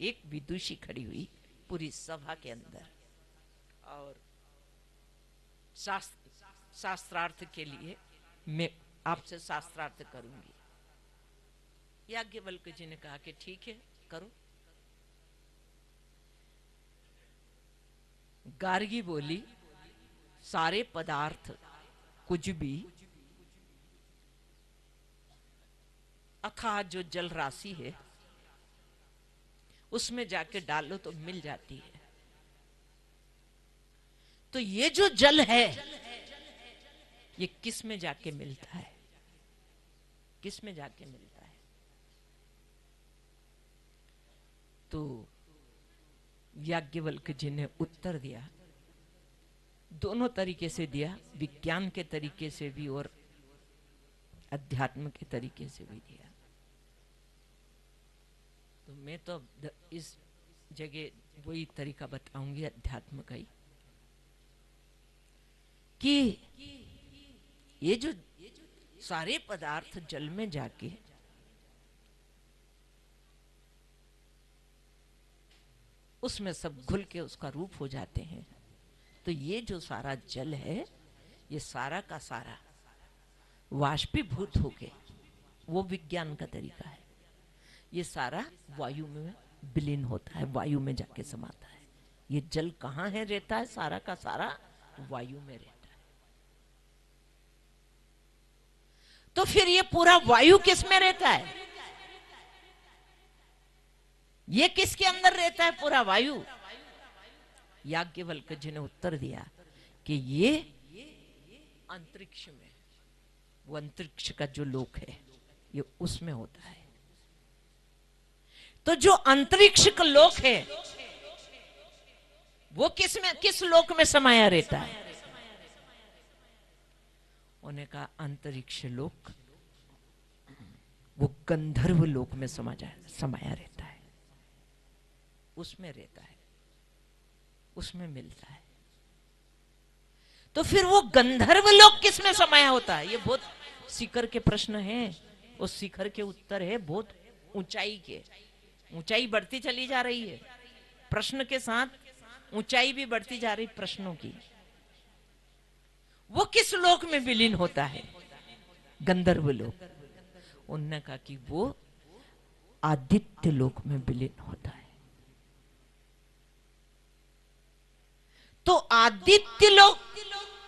एक विदुषी खड़ी हुई पूरी सभा के अंदर और शास्त्रार्थ के लिए मैं आपसे शास्त्रार्थ करूंगी। याज्ञवल्क्य जी ने कहा कि ठीक है, करो। गार्गी बोली, सारे पदार्थ कुछ भी अथाह जो जल राशि है उसमें जाके डालो तो मिल जाती है। तो ये जो जल है ये किस में जाके मिलता है? किस में जाके मिलता है? तो याज्ञवल्क्य जी ने उत्तर दिया, दोनों तरीके से दिया, विज्ञान के तरीके से भी और अध्यात्म के तरीके से भी दिया। तो मैं तो इस जगह वही तरीका बताऊंगी अध्यात्म का ही, कि ये जो सारे पदार्थ जल में जाके उसमें सब घुल के उसका रूप हो जाते हैं। तो ये जो सारा जल है ये सारा का सारा वाष्पीभूत होके, वो विज्ञान का तरीका है, ये सारा वायु में विलीन होता है, वायु में जाके समाता है। ये जल कहाँ है रहता है? सारा का सारा वायु में रहता है। तो फिर ये पूरा वायु किस में रहता है? ये किसके अंदर रहता है पूरा वायु? याज्ञवल्क्य जी ने उत्तर दिया कि ये अंतरिक्ष में, वो अंतरिक्ष का जो लोक है ये उसमें होता है। तो जो अंतरिक्ष का लोक है वो किस लोक में समाया रहता है? उन्हें कहा अंतरिक्ष लोक वो गंधर्व लोक में समाया रहता है, उसमें रहता है, उसमें मिलता है। तो फिर वो गंधर्व लोक किस में समाया होता है? ये बहुत शिखर के प्रश्न हैं, उस शिखर के उत्तर है बहुत ऊंचाई के। ऊंचाई बढ़ती चली जा रही है, प्रश्न के साथ ऊंचाई भी बढ़ती जा रही प्रश्नों की। वो किस लोक में विलीन होता है? गंधर्व लोक। उन्होंने कहा कि वो आदित्य लोक में विलीन होता है। तो आदित्य लोक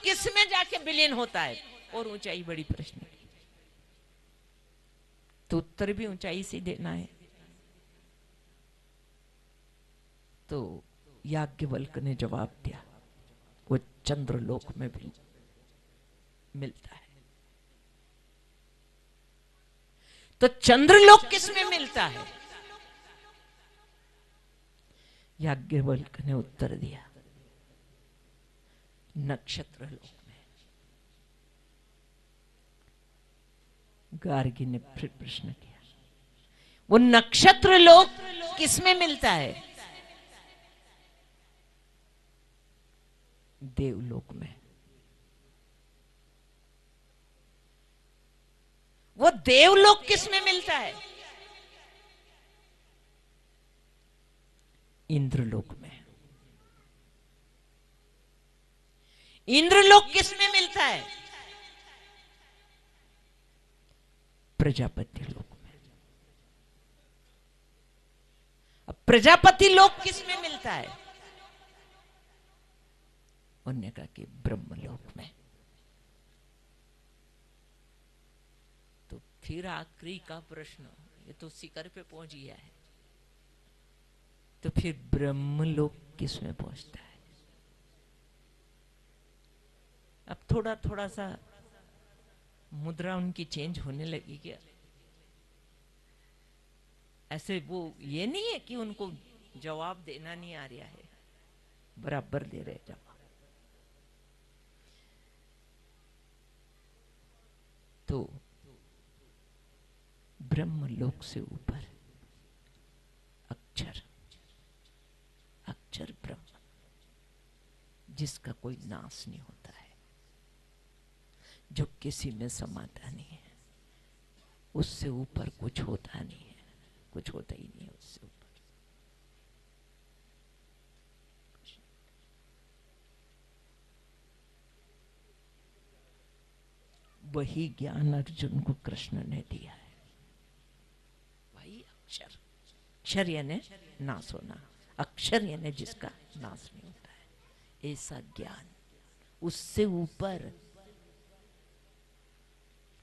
किस में जाके विलीन होता है? और ऊंचाई बड़ी प्रश्न की, तो उत्तर भी ऊंचाई से देना है। तो याज्ञवल्क्य ने जवाब दिया, वो चंद्रलोक में भी मिलता है। तो चंद्रलोक किस में मिलता है? याज्ञवल्क्य ने उत्तर दिया, नक्षत्र लोक में। गार्गी ने फिर प्रश्न किया, वो नक्षत्र लोक किस में मिलता है? देवलोक में। वो देवलोक किस में मिलता है? इंद्रलोक में। इंद्रलोक किस में मिलता है? प्रजापति लोक में। अब प्रजापति लोक किस में मिलता है? उन्होंने कहा कि ब्रह्मलोक में। तो फिर आखिरी का प्रश्न, ये तो शिखर पे पहुंच गया है, तो फिर ब्रह्मलोक किस में पहुंचता है? अब थोड़ा थोड़ा सा मुद्रा उनकी चेंज होने लगी क्या? ऐसे वो ये नहीं है कि उनको जवाब देना नहीं आ रहा है, बराबर दे रहे जवाब। तो ब्रह्मलोक से ऊपर अक्षर, अक्षर ब्रह्म, जिसका कोई नाश नहीं होता है, जो किसी में समाता नहीं है, उससे ऊपर कुछ होता नहीं है, कुछ होता ही नहीं है उससे ऊपर। वही ज्ञान अर्जुन को कृष्ण ने दिया है। वही अक्षर, अक्षर यानी नाश होना, अक्षर यानी जिसका नाश नहीं होता है, ऐसा ज्ञान, उससे ऊपर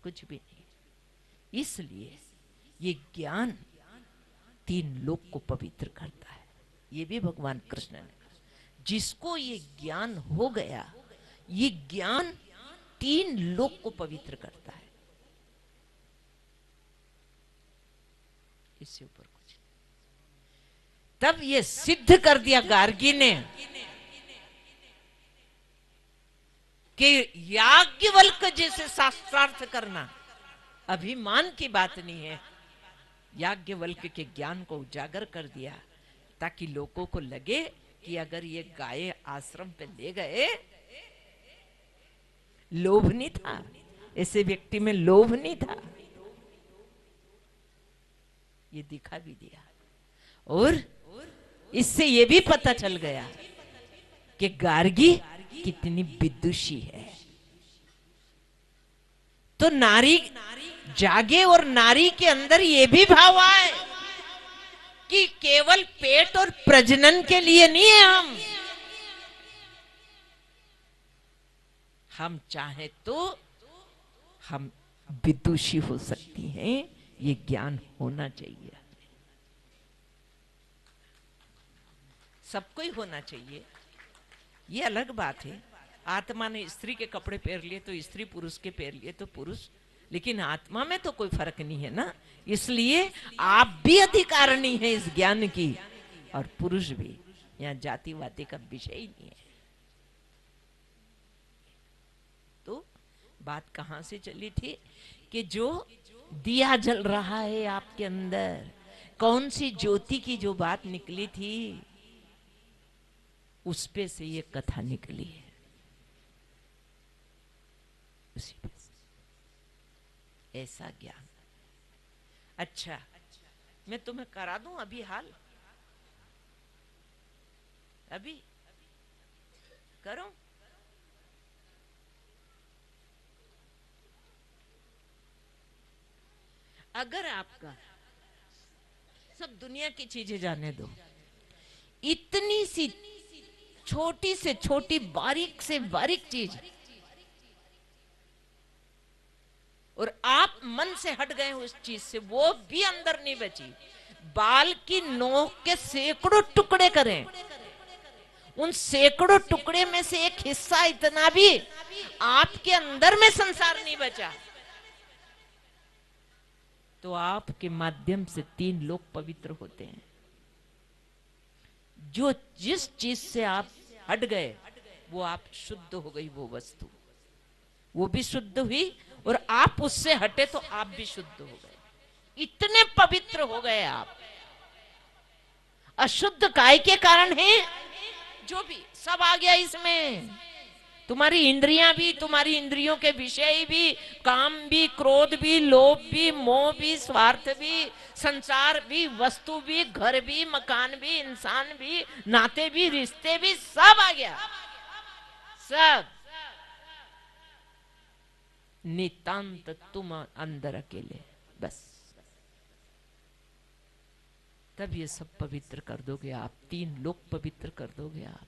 कुछ भी नहीं। इसलिए ये ज्ञान तीन लोक को पवित्र करता है। ये भी भगवान कृष्ण ने कहा, जिसको ये ज्ञान हो गया, ये ज्ञान तीन लोक को पवित्र करता है, इससे ऊपर कुछ नहीं। तब ये सिद्ध कर दिया गार्गी ने कि याज्ञवल्क्य जैसे शास्त्रार्थ करना अभिमान की बात नहीं है। याज्ञवल्क्य के ज्ञान को उजागर कर दिया ताकि लोगों को लगे कि अगर ये गाय आश्रम पे ले गए, लोभ नहीं था, ऐसे व्यक्ति में लोभ नहीं था, ये दिखा भी दिया। और इससे ये भी पता चल गया कि गार्गी कितनी विदुषी है। तो नारी जागे और नारी के अंदर ये भी भाव आए कि केवल पेट और प्रजनन के लिए नहीं है, हम चाहे तो हम विदुषी हो सकती हैं, ये ज्ञान होना चाहिए, सबको ही होना चाहिए। ये अलग बात है, आत्मा ने स्त्री के कपड़े पहन लिए तो स्त्री, पुरुष के पहन लिए तो पुरुष, लेकिन आत्मा में तो कोई फर्क नहीं है ना। इसलिए आप भी अधिकारिणी हैं इस ज्ञान की, और पुरुष भी। यहाँ जातिवादी का विषय ही नहीं है। तो बात कहां से चली थी कि जो दिया जल रहा है आपके अंदर, कौन सी ज्योति की जो बात निकली थी, उस पे से ये कथा निकली है, उसी पे से ऐसा ज्ञान। अच्छा, मैं तुम्हें करा दूं अभी हाल, अभी करो। अगर आपका सब दुनिया की चीजें जाने दो, इतनी सी छोटी से छोटी, बारीक से बारीक चीज, और आप मन से हट गए उस चीज से, वो भी अंदर नहीं बची। बाल की नोक के सैकड़ों टुकड़े करें, उन सैकड़ों टुकड़े में से एक हिस्सा इतना भी आपके अंदर में संसार नहीं बचा, तो आपके माध्यम से तीन लोग पवित्र होते हैं। जो जिस चीज से आप हट गए, वो आप शुद्ध हो गई, वो वस्तु, वो भी शुद्ध हुई, और आप उससे हटे तो आप भी शुद्ध हो गए। इतने पवित्र हो गए आप। अशुद्ध काय के कारण है, जो भी सब आ गया इसमें। तुम्हारी इंद्रियां भी, तुम्हारी इंद्रियों के विषय भी, काम भी, क्रोध भी, लोभ भी, मोह भी, स्वार्थ भी, संसार भी, वस्तु भी, घर भी, मकान भी, इंसान भी, नाते भी, रिश्ते भी, सब आ गया, सब। नितांत तुम अंदर अकेले, बस। तब ये सब पवित्र कर दोगे आप, तीन लोग पवित्र कर दोगे आप,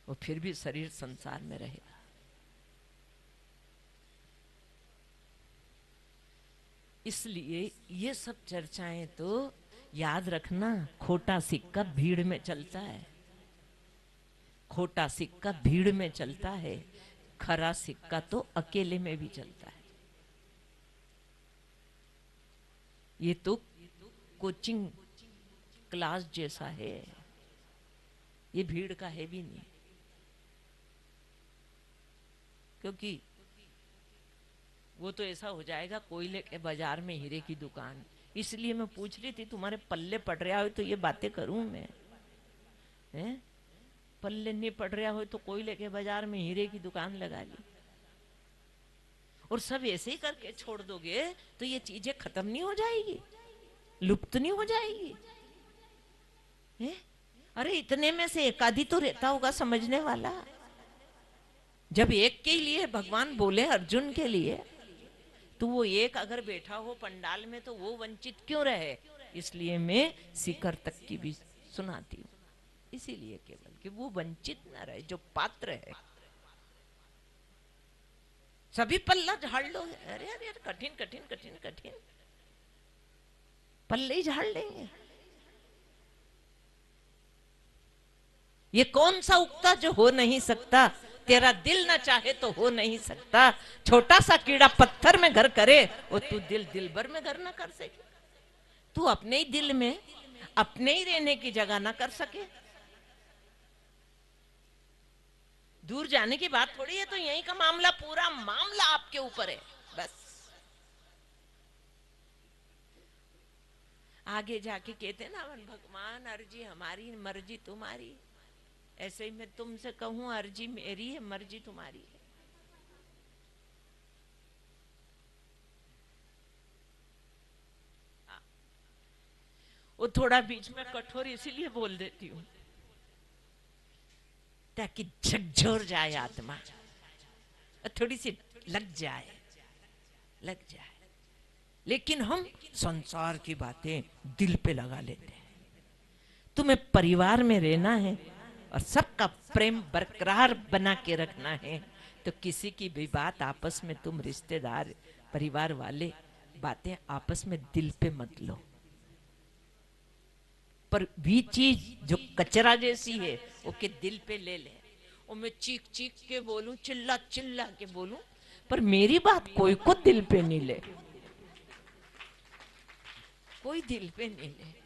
और फिर भी शरीर संसार में रहेगा। इसलिए ये सब चर्चाएं तो याद रखना, खोटा सिक्का भीड़ में चलता है, खोटा सिक्का भीड़ में चलता है, खरा सिक्का तो अकेले में भी चलता है। ये तो कोचिंग क्लास जैसा है, ये भीड़ का है भी नहीं। क्योंकि वो तो ऐसा हो जाएगा कोयले के बाजार में हीरे की दुकान। इसलिए मैं पूछ रही थी तुम्हारे पल्ले पड़ रहा हो तो ये बातें करूं मैं, हैं? पल्ले नहीं पड़ रहा हो तो कोयले के बाजार में हीरे की दुकान लगा ली, और सब ऐसे ही करके छोड़ दोगे तो ये चीजें खत्म नहीं हो जाएगी, लुप्त नहीं हो जाएगी, हैं? अरे इतने में से एक आधी तो रहता होगा समझने वाला, जब एक के लिए भगवान बोले अर्जुन के लिए, तो वो एक अगर बैठा हो पंडाल में तो वो वंचित क्यों रहे? इसलिए मैं शिखर तक की भी सुनाती हूँ, इसीलिए केवल कि वो वंचित ना रहे जो पात्र है। सभी पल्ला झाड़ लो, अरे अरे कठिन कठिन कठिन कठिन, पल्ले ही झाड़ लेंगे। ये कौन सा उगता जो हो नहीं सकता, तेरा दिल ना चाहे तो हो नहीं सकता। छोटा सा कीड़ा पत्थर में घर करे, और तू दिल भर में घर ना कर सके। तू अपने ही दिल में अपने ही रहने की जगह ना कर सके, दूर जाने की बात थोड़ी है। तो यही का मामला, पूरा मामला आपके ऊपर है बस। आगे जाके कहते ना भगवान, अर्जी हमारी मर्जी तुम्हारी। ऐसे ही मैं तुमसे कहूं, अर्जी मेरी है मर्जी तुम्हारी है। वो थोड़ा बीच में कठोर इसीलिए बोल देती हूँ ताकि झकझोर जाए आत्मा, थोड़ी सी लग जाए, लग जाए। लेकिन हम संसार की बातें दिल पे लगा लेते हैं। तुम्हें परिवार में रहना है और सबका प्रेम बरकरार बना के रखना है, तो किसी की भी बात आपस में, तुम रिश्तेदार परिवार वाले बातें आपस में दिल पे मत लो। पर भी चीज जो कचरा जैसी है वो के दिल पे ले ले। और मैं चीख चीख के बोलूं, चिल्ला चिल्ला के बोलूं, पर मेरी बात कोई को दिल पे नहीं ले, कोई दिल पे नहीं ले।